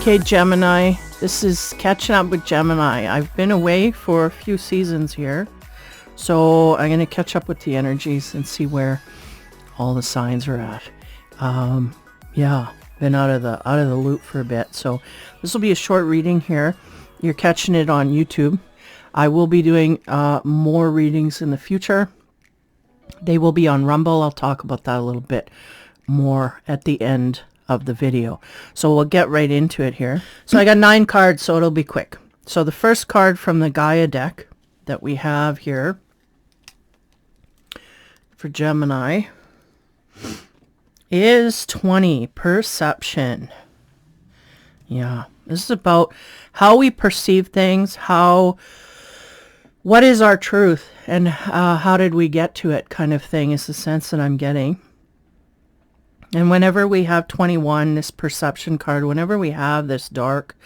Okay, Gemini, this is catching up with Gemini. I've been away for a few seasons here, so I'm going to catch up with the energies and see where all the signs are at. Yeah, been out of the loop for a bit, so this will be a short reading here. You're catching it on YouTube. I will be doing more readings in the future. They will be on Rumble. I'll talk about that a little bit more at the end of the video. So we'll get right into it here. So I got 9 cards, so it'll be quick. So the first card from the Gaia deck that we have here for Gemini is 20, Perception. Yeah, this is about how we perceive things, what is our truth, and how did we get to it, kind of thing is the sense that I'm getting. And whenever we have 21, this perception card, whenever we have this dark,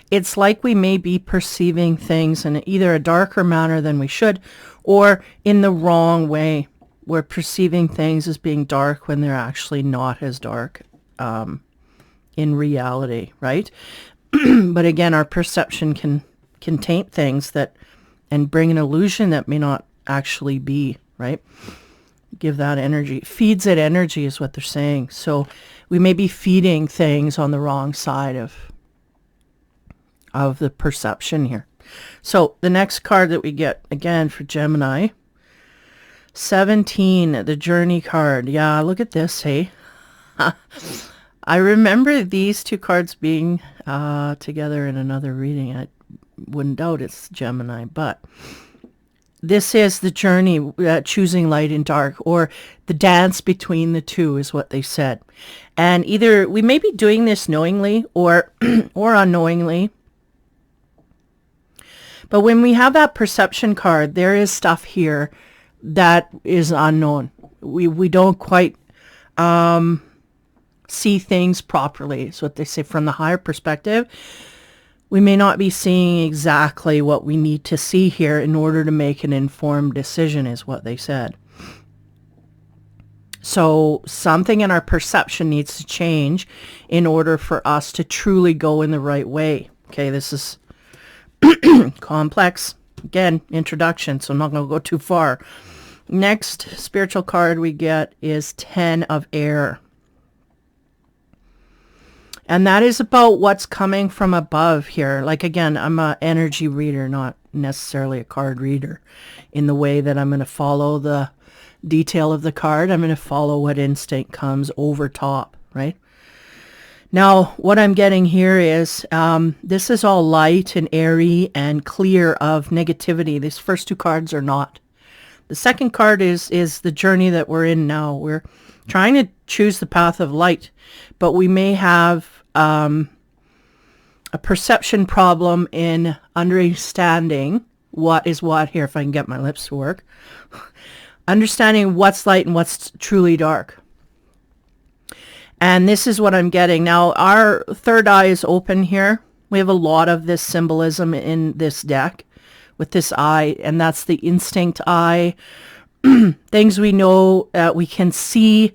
it's like we may be perceiving things in either a darker manner than we should, or in the wrong way. We're perceiving things as being dark when they're actually not as dark in reality, right? But again, our perception can taint things and bring an illusion that may not actually be, right? Give that energy. Feeds it energy is what they're saying. So we may be feeding things on the wrong side of the perception here. So the next card that we get, again, for Gemini, 17, the Journey card. Yeah, look at this, hey? I remember these 2 cards being together in another reading. I wouldn't doubt it's Gemini, but this is the journey, choosing light and dark, or the dance between the two is what they said. And either we may be doing this knowingly or unknowingly. But when we have that perception card, there is stuff here that is unknown. We don't quite see things properly, is what they say, from the higher perspective. We may not be seeing exactly what we need to see here in order to make an informed decision, is what they said. So something in our perception needs to change in order for us to truly go in the right way. Okay, this is complex. Again, introduction, so I'm not going to go too far. Next spiritual card we get is 10 of Air. And that is about what's coming from above here. Like, again, I'm an energy reader, not necessarily a card reader, in the way that I'm going to follow the detail of the card. I'm going to follow what instinct comes over top, right? Now, what I'm getting here is this is all light and airy and clear of negativity. These first 2 cards are not. The second card is the journey that we're in now. We're trying to choose the path of light, but we may have a perception problem in understanding what is what here, if I can get my lips to work. Understanding what's light and what's truly dark. And this is what I'm getting. Now, our third eye is open here. We have a lot of this symbolism in this deck with this eye, and that's the instinct eye. Things we know we can see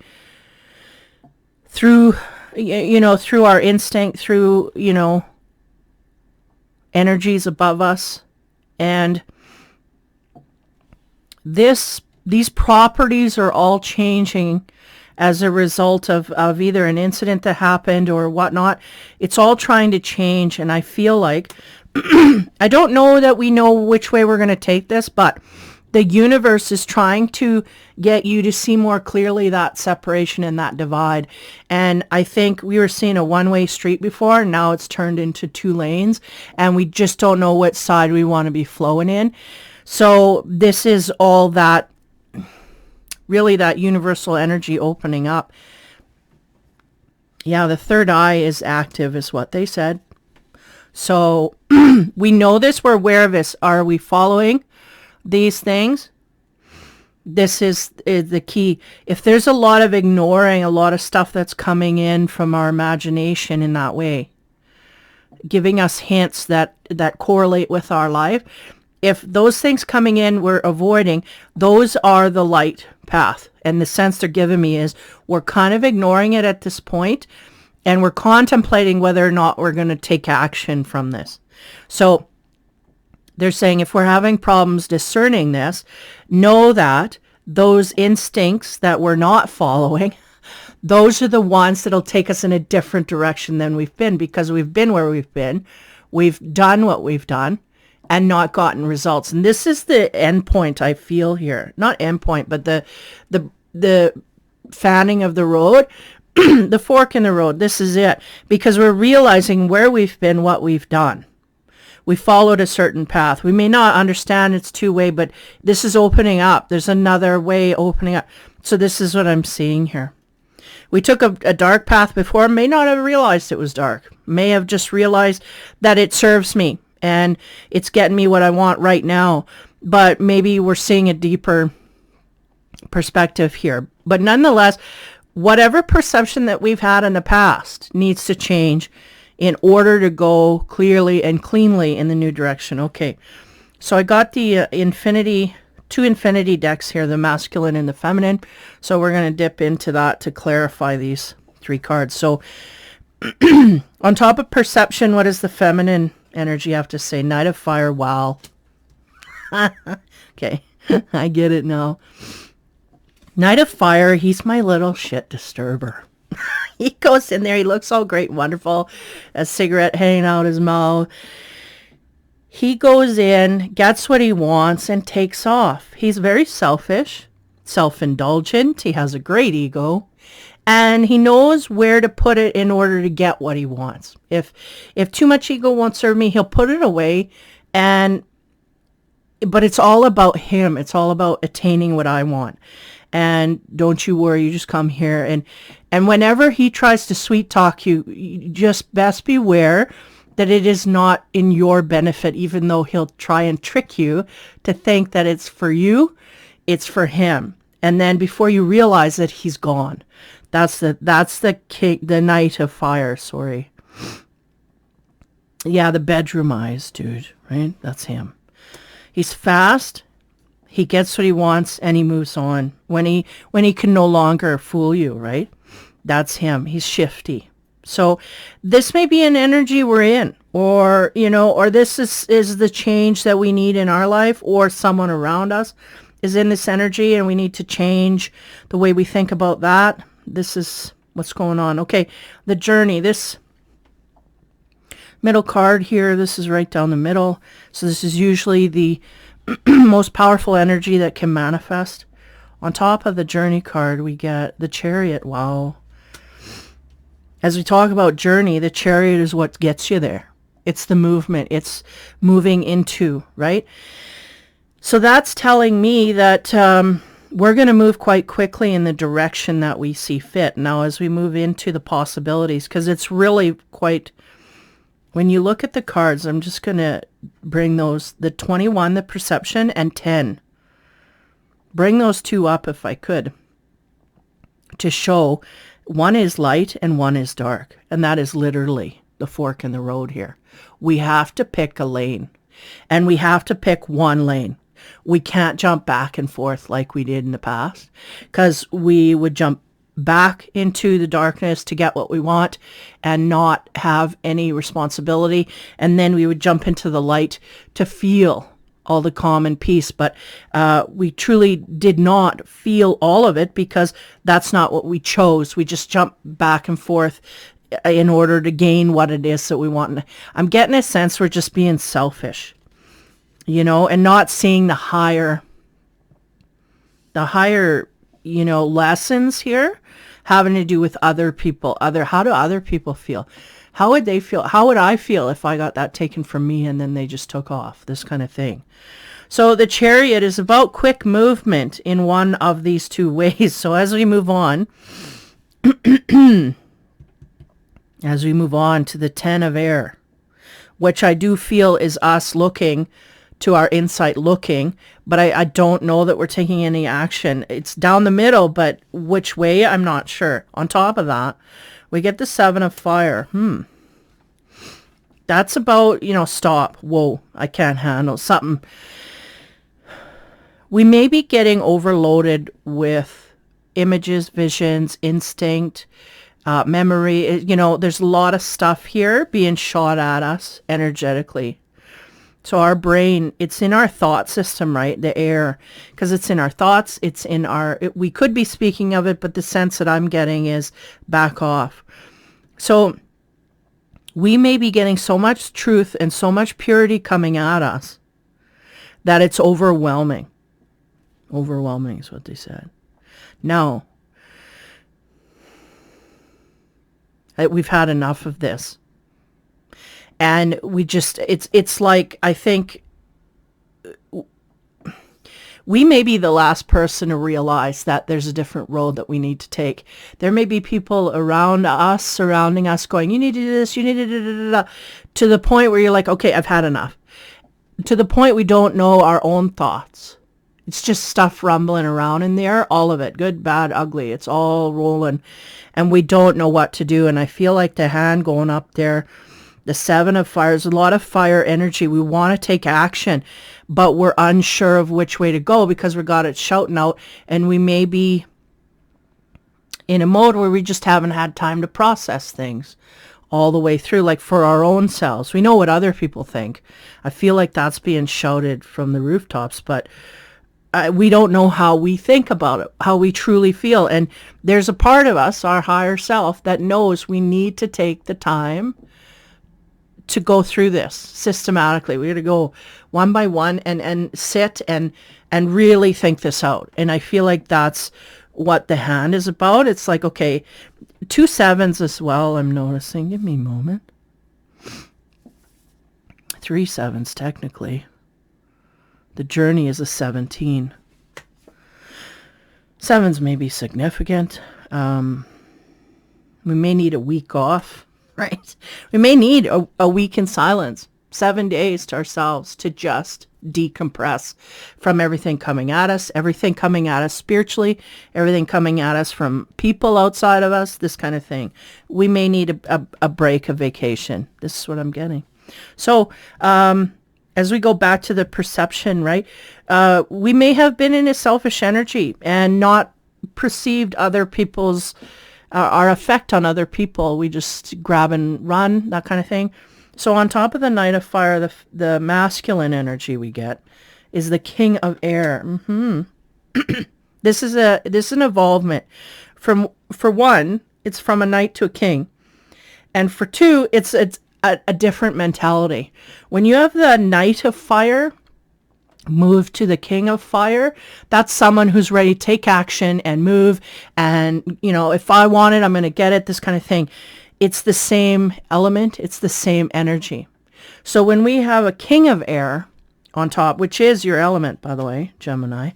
through, through our instinct, through, energies above us. And these properties are all changing as a result of either an incident that happened or whatnot. It's all trying to change, and I feel like, I don't know that we know which way we're going to take this, but the universe is trying to get you to see more clearly that separation and that divide. And I think we were seeing a one-way street before, and now it's turned into 2 lanes, and we just don't know what side we want to be flowing in. So this is all that, really, that universal energy opening up. Yeah, the third eye is active, is what they said. So we know this, we're aware of this. Are we following these things? This is the key. If there's a lot of ignoring, a lot of stuff that's coming in from our imagination in that way, giving us hints that correlate with our life, if those things coming in we're avoiding, those are the light path. And the sense they're giving me is we're kind of ignoring it at this point, And we're contemplating whether or not we're going to take action from this. So they're saying if we're having problems discerning this, know that those instincts that we're not following, those are the ones that'll take us in a different direction than we've been, because we've been where we've been. We've done what we've done and not gotten results. And this is the end point I feel here. Not end point, but the fanning of the road, the fork in the road. This is it. Because we're realizing where we've been, what we've done. We followed a certain path. We may not understand it's two-way, but this is opening up. There's another way opening up. So this is what I'm seeing here. We took a dark path before, may not have realized it was dark. May have just realized that it serves me and it's getting me what I want right now. But maybe we're seeing a deeper perspective here. But nonetheless, whatever perception that we've had in the past needs to change in order to go clearly and cleanly in the new direction. Okay, so I got the two infinity decks here, the masculine and the feminine. So we're going to dip into that to clarify these three cards. So on top of perception, what does the feminine energy have to say? Knight of Fire, wow. Okay, I get it now. Knight of Fire, he's my little shit disturber. He goes in there, he looks all great and wonderful, a cigarette hanging out his mouth. He goes in, gets what he wants, and takes off. He's very selfish, self-indulgent. He has a great ego, and he knows where to put it in order to get what he wants. If too much ego won't serve me, he'll put it away, but it's all about him. It's all about attaining what I want. And don't you worry, you just come here. And whenever he tries to sweet talk you, you just best beware that it is not in your benefit, even though he'll try and trick you to think that it's for you, it's for him. And then before you realize it, he's gone. That's the king, the Knight of Fire, sorry. Yeah, the bedroom eyes, dude, right? That's him. He's fast. He gets what he wants and he moves on. When he can no longer fool you, right? That's him. He's shifty. So this may be an energy we're in, or, or this is the change that we need in our life, or someone around us is in this energy and we need to change the way we think about that. This is what's going on. Okay, the journey, this middle card here, this is right down the middle. So this is usually the most powerful energy that can manifest. On top of the journey card, we get the Chariot. Wow. As we talk about journey, the Chariot is what gets you there. It's the movement. It's moving into, right? So that's telling me that we're going to move quite quickly in the direction that we see fit. Now, as we move into the possibilities, because it's really quite... When you look at the cards, I'm just going to bring those, the 21, the perception, and 10. Bring those two up if I could, to show one is light and one is dark. And that is literally the fork in the road here. We have to pick a lane, and we have to pick one lane. We can't jump back and forth like we did in the past, because we would jump back into the darkness to get what we want and not have any responsibility, and then we would jump into the light to feel all the calm and peace. But we truly did not feel all of it, because that's not what we chose. We just jumped back and forth in order to gain what it is that we want. I'm getting a sense we're just being selfish, and not seeing the higher lessons here having to do with other people. How do other people feel? How would they feel? How would I feel if I got that taken from me and then they just took off? This kind of thing. So the Chariot is about quick movement in one of these two ways. So as we move on, to the 10 of Air, which I do feel is us looking to our insight, but I don't know that we're taking any action. It's down the middle, but which way, I'm not sure. On top of that, we get the 7 of Fire. That's about, stop. Whoa, I can't handle something. We may be getting overloaded with images, visions, instinct, memory. There's a lot of stuff here being shot at us energetically. So our brain, it's in our thought system, right? The air, because it's in our thoughts, it's in we could be speaking of it, but the sense that I'm getting is back off. So we may be getting so much truth and so much purity coming at us that it's overwhelming. Overwhelming is what they said. No. We've had enough of this. And we just, it's like, I think we may be the last person to realize that there's a different road that we need to take. There may be people around us, surrounding us, going, you need to do this, you need to do, to the point where you're like, okay, I've had enough. To the point we don't know our own thoughts. It's just stuff rumbling around in there, all of it, good, bad, ugly. It's all rolling, and we don't know what to do. And I feel like the hand going up there, the 7 of Fire, is a lot of fire energy. We want to take action, but we're unsure of which way to go because we got it shouting out, and we may be in a mode where we just haven't had time to process things all the way through, like for our own selves. We know what other people think. I feel like that's being shouted from the rooftops, but we don't know how we think about it, how we truly feel. And there's a part of us, our higher self, that knows we need to take the time to go through this systematically. We got to go one by one and sit and really think this out. And I feel like that's what the hand is about. It's like, okay, 2 7s as well, I'm noticing. Give me a moment. 3 7s technically. The journey is a 17. 7s may be significant. We may need a week off, right? We may need a week in silence, 7 days to ourselves to just decompress from everything coming at us spiritually, everything coming at us from people outside of us, this kind of thing. We may need a break, a vacation. This is what I'm getting. So, as we go back to the perception, right, we may have been in a selfish energy and not perceived other people's, our effect on other people. We just grab and run, that kind of thing. So on top of the Knight of Fire, the masculine energy we get is the King of Air. This is an evolvement. For one, it's from a knight to a king. And for two, it's a different mentality. When you have the Knight of Fire move to the King of Fire, that's someone who's ready to take action and move. And, if I want it, I'm going to get it, this kind of thing. It's the same element. It's the same energy. So when we have a King of Air on top, which is your element, by the way, Gemini,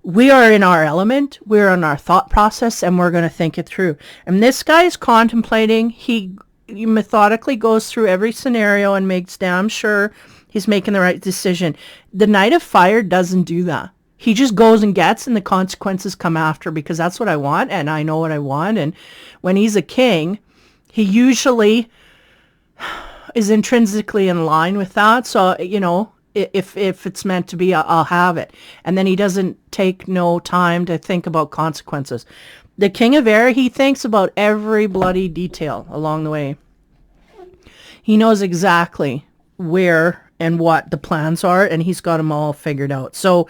we are in our element. We're in our thought process, and we're going to think it through. And this guy is contemplating. He methodically goes through every scenario and makes damn sure he's making the right decision. The Knight of Fire doesn't do that. He just goes and gets, and the consequences come after, because that's what I want, and I know what I want. And when he's a king, he usually is intrinsically in line with that. So, if it's meant to be, I'll have it. And then he doesn't take no time to think about consequences. The King of Air, he thinks about every bloody detail along the way. He knows exactly where and what the plans are, and he's got them all figured out. So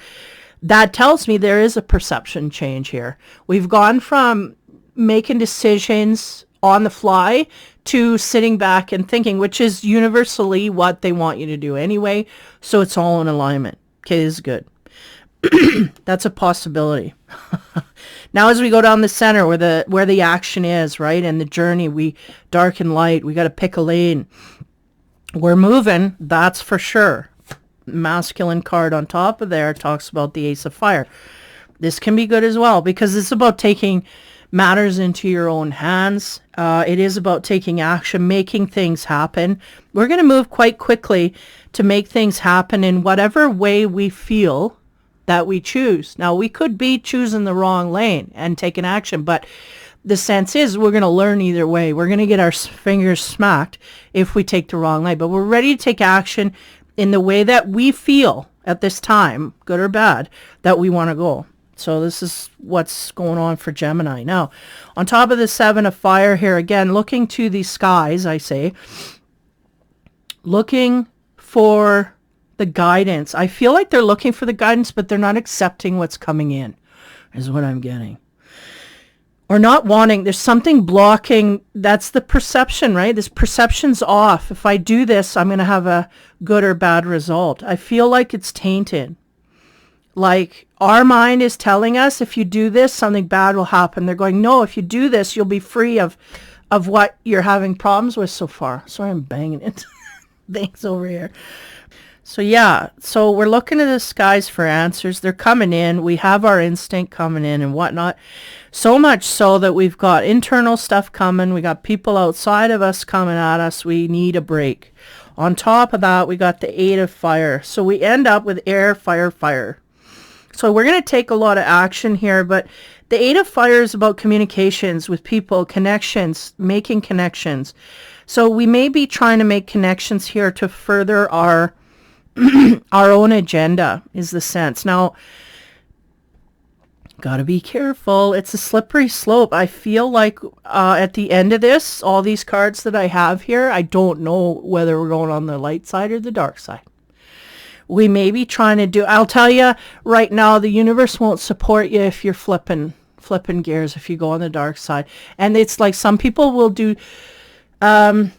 that tells me there is a perception change here. We've gone from making decisions on the fly to sitting back and thinking, which is universally what they want you to do anyway. So it's all in alignment. Okay, this is good. That's a possibility. Now, as we go down the center where the action is, right, and the journey, dark and light, we got to pick a lane. We're moving, that's for sure. Masculine card on top of there talks about the Ace of Fire. This can be good as well, because it's about taking matters into your own hands. It is about taking action, making things happen. We're going to move quite quickly to make things happen in whatever way we feel that we choose. Now, we could be choosing the wrong lane and taking action, but the sense is we're going to learn either way. We're going to get our fingers smacked if we take the wrong lane, but we're ready to take action in the way that we feel at this time, good or bad, that we want to go. So this is what's going on for Gemini. Now, on top of the 7 of fire here, again, looking to the skies, I say, looking for the guidance. I feel like they're looking for the guidance, but they're not accepting what's coming in, is what I'm getting. Or not wanting, there's something blocking. That's the perception, right? This perception's off. If I do this, I'm going to have a good or bad result. I feel like it's tainted. Like our mind is telling us, if you do this, something bad will happen. They're going, no, if you do this, you'll be free of what you're having problems with so far. Sorry, I'm banging it. Things over here. So yeah, so we're looking at the skies for answers. They're coming in. We have our instinct coming in and whatnot. So much so that we've got internal stuff coming. We got people outside of us coming at us. We need a break. On top of that, we got the 8 of fire. So we end up with air, fire, fire. So we're going to take a lot of action here, but the 8 of fire is about communications with people, connections, making connections. So we may be trying to make connections here to further our our own agenda, is the sense. Now, got to be careful. It's a slippery slope. I feel like at the end of this, all these cards that I have here, I don't know whether we're going on the light side or the dark side. We may be trying to do, I'll tell you right now, the universe won't support you if you're flipping gears, if you go on the dark side. And it's like some people will do 5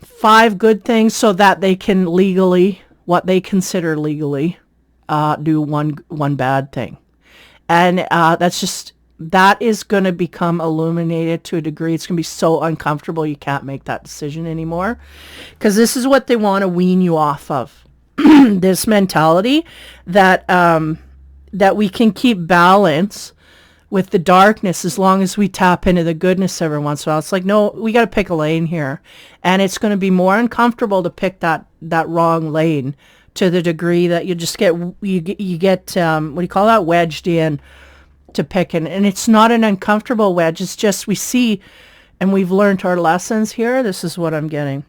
good things so that they can legally, what they consider legally, do one bad thing. And that is going to become illuminated to a degree. It's going to be so uncomfortable you can't make that decision anymore. Because this is what they want to wean you off of. This mentality that that we can keep balance with the darkness as long as we tap into the goodness every once in a while. It's like, no, we got to pick a lane here. And it's going to be more uncomfortable to pick that wrong lane to the degree that you just get, you get what do you call that? Wedged in to picking. And it's not an uncomfortable wedge. It's just we see, and we've learned our lessons here. This is what I'm getting.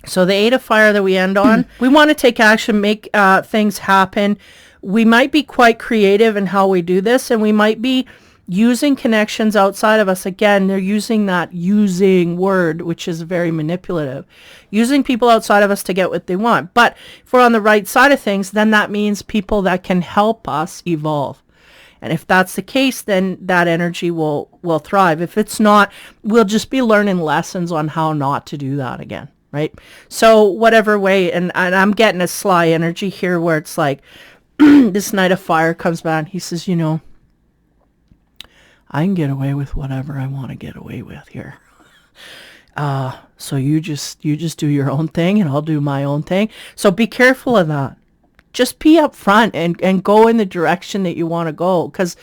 So the 8 of fire that we end on, we want to take action, make things happen. We might be quite creative in how we do this, and we might be using connections outside of us. Again, they're using that using word, which is very manipulative. Using people outside of us to get what they want. But if we're on the right side of things, then that means people that can help us evolve. And if that's the case, then that energy will thrive. If it's not, we'll just be learning lessons on how not to do that again. Right? So whatever way, and I'm getting a sly energy here where it's like, this Knight of Fire comes back. He says, you know, I can get away with whatever I want to get away with here. So you just do your own thing and I'll do my own thing. So be careful of that. Just be upfront and go in the direction that you want to go, because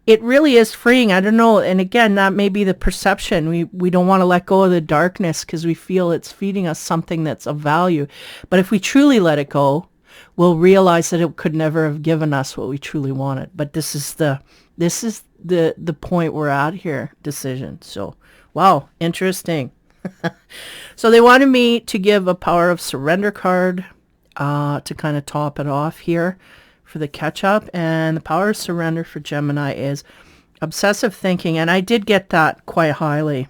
it really is freeing. I don't know. And again, that may be the perception. We don't want to let go of the darkness because we feel it's feeding us something that's of value. But if we truly let it go, we'll realize that it could never have given us what we truly wanted. But this is the point we're at here, decision. So, wow, interesting. So they wanted me to give a power of surrender card to kind of top it off here for the catch-up. And the power of surrender for Gemini is obsessive thinking. And I did get that quite highly.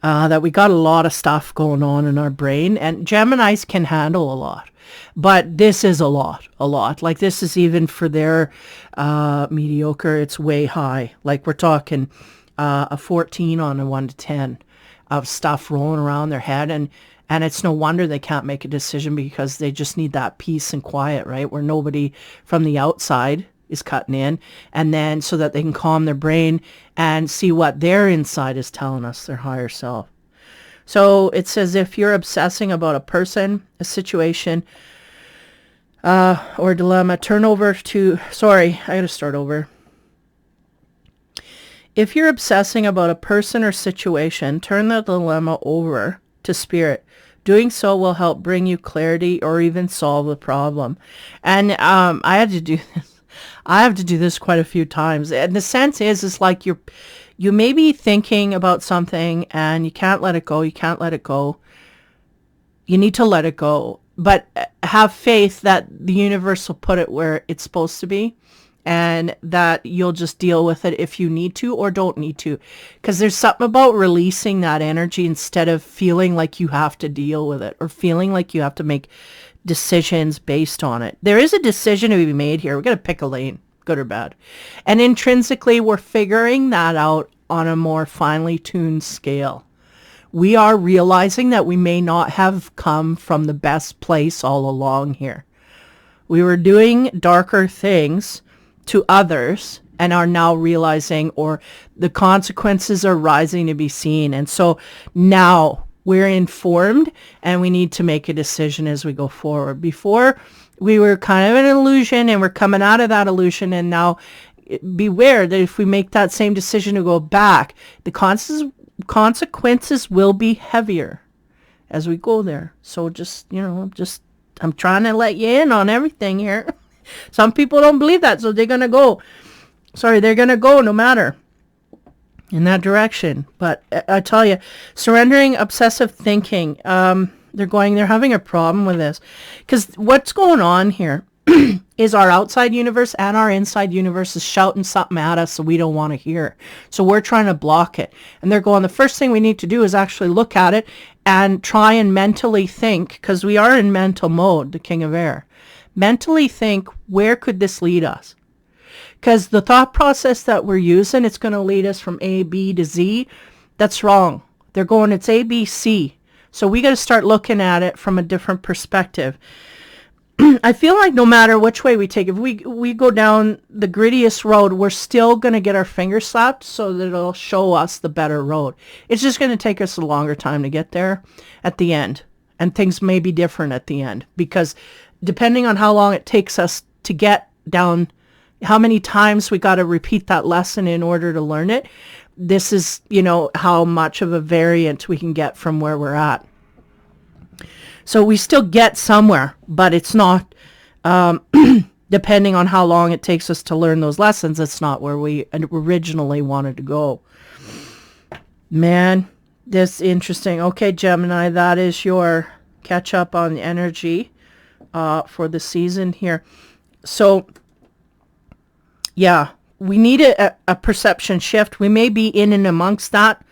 That we got a lot of stuff going on in our brain. And Geminis can handle a lot. But this is a lot. Like this is even for their mediocre, it's way high. Like we're talking a 14 on a 1 to 10 of stuff rolling around their head. And it's no wonder they can't make a decision, because they just need that peace and quiet, right? Where nobody from the outside is cutting in. And then so that they can calm their brain and see what their inside is telling us, their higher self. So it says if you're obsessing about a person, a situation, or dilemma, turn over to, sorry, I got to start over. If you're obsessing about a person or situation, turn the dilemma over to spirit. Doing so will help bring you clarity or even solve the problem. And I had to do this. I have to do this quite a few times. And the sense is, it's like you may be thinking about something and you can't let it go. You can't let it go. You need to let it go. But have faith that the universe will put it where it's supposed to be. and that you'll just deal with it if you need to or don't need to. Because there's something about releasing that energy instead of feeling like you have to deal with it or feeling like you have to make decisions based on it. There is a decision to be made here. We're going to pick a lane, good or bad. And intrinsically, we're figuring that out on a more finely tuned scale. We are realizing that we may not have come from the best place all along here. We were doing darker things to others and are now realizing, or the consequences are rising to be seen. And so now we're informed and we need to make a decision as we go forward. Before, we were kind of an illusion and we're coming out of that illusion, and now beware that if we make that same decision to go back, the consequences will be heavier as we go there. So just, I'm trying to let you in on everything here. Some people don't believe that, so they're going to go no matter in that direction. But I tell you, surrendering obsessive thinking, they're having a problem with this, because what's going on here is our outside universe and our inside universe is shouting something at us that we don't want to hear. So we're trying to block it. And they're going, the first thing we need to do is actually look at it and try and mentally think, because we are in mental mode, the King of Air. Mentally think, where could this lead us? Because the thought process that we're using, it's going to lead us from A, B to Z. That's wrong. They're going, it's A, B, C. So we got to start looking at it from a different perspective. I feel like no matter which way we take, if we go down the grittiest road, we're still going to get our fingers slapped so that it'll show us the better road. It's just going to take us a longer time to get there at the end. And things may be different at the end, because depending on how long it takes us to get down, how many times we got to repeat that lesson in order to learn it, this is, how much of a variant we can get from where we're at. So we still get somewhere, but it's not, depending on how long it takes us to learn those lessons, it's not where we originally wanted to go. Man, this is interesting. Okay, Gemini, that is your catch up on the energy for the season here. So, yeah, we need a perception shift. We may be in and amongst that,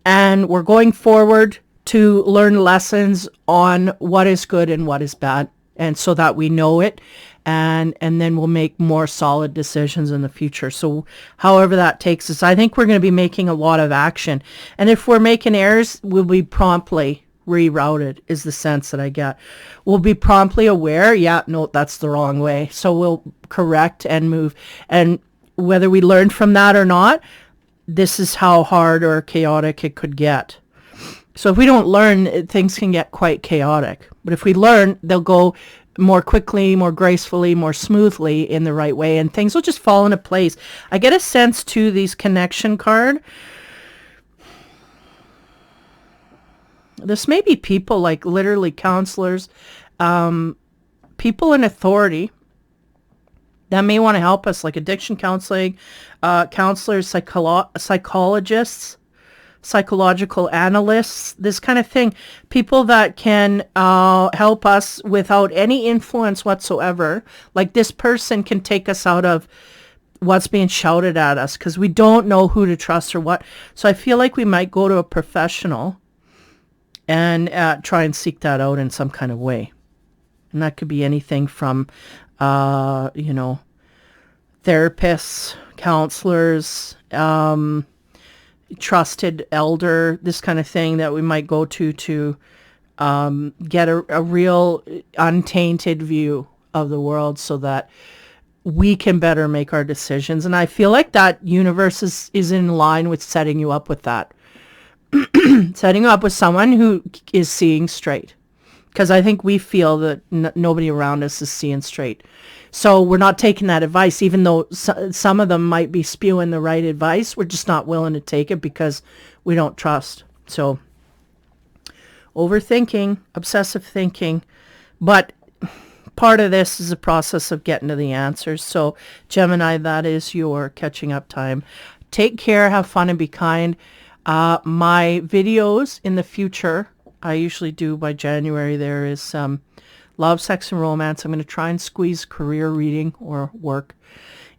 and we're going forward to learn lessons on what is good and what is bad, and so that we know it, and then we'll make more solid decisions in the future. So however that takes us, I think we're going to be making a lot of action, and if we're making errors, we'll be promptly rerouted, is the sense that I get. We'll be promptly aware, no, that's the wrong way, so we'll correct and move. And whether we learn from that or not, this is how hard or chaotic it could get. So if we don't learn, things can get quite chaotic. But if we learn, they'll go more quickly, more gracefully, more smoothly in the right way, and things will just fall into place. I get a sense, too, these connection card. This may be people, like literally counselors, people in authority that may want to help us, like addiction counseling, counselors, psychologists, psychological analysts, this kind of thing. People that can help us without any influence whatsoever. Like this person can take us out of what's being shouted at us, because we don't know who to trust or what. So I feel like we might go to a professional and try and seek that out in some kind of way. And that could be anything from, therapists, counselors, trusted elder, this kind of thing that we might go to get a real untainted view of the world so that we can better make our decisions. And I feel like that universe is in line with setting you up with that. Setting you up with someone who is seeing straight. Because I think we feel that nobody around us is seeing straight. So we're not taking that advice, even though some of them might be spewing the right advice. We're just not willing to take it because we don't trust. So overthinking, obsessive thinking. But part of this is a process of getting to the answers. So Gemini, that is your catching up time. Take care, have fun, and be kind. My videos in the future, I usually do by January, there is love, sex, and romance. I'm going to try and squeeze career reading or work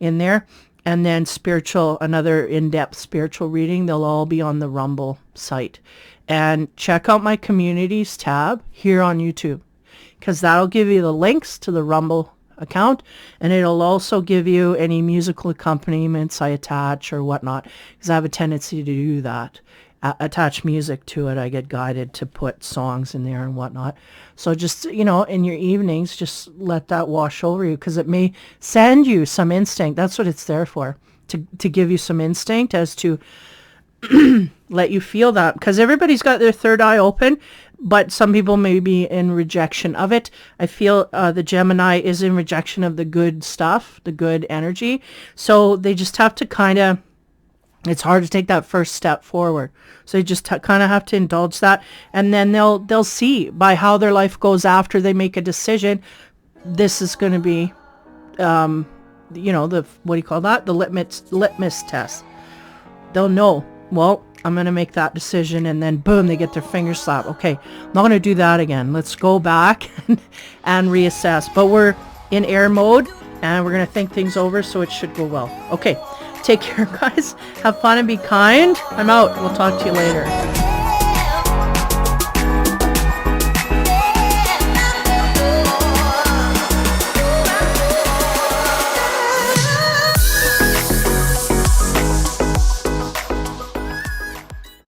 in there. And then spiritual, another in-depth spiritual reading, they'll all be on the Rumble site. And check out my communities tab here on YouTube, because that'll give you the links to the Rumble account, and it'll also give you any musical accompaniments I attach or whatnot, because I have a tendency to do that. Attach music to it. I get guided to put songs in there and whatnot. So just, you know, in your evenings, just let that wash over you, because it may send you some instinct. That's what it's there for, to give you some instinct as to let you feel that, because everybody's got their third eye open, but some people may be in rejection of it. I feel the Gemini is in rejection of the good stuff, the good energy. So they just have to kind of, it's hard to take that first step forward. So you just kind of have to indulge that, and then they'll see by how their life goes after they make a decision. This is going to be, you know, the, what do you call that? The litmus test. They'll know, well, I'm going to make that decision, and then boom, they get their fingers slapped. Okay, I'm not going to do that again. Let's go back and reassess. But we're in air mode, and we're going to think things over, so it should go well. Okay. Take care, guys. Have fun and be kind. I'm out. We'll talk to you later.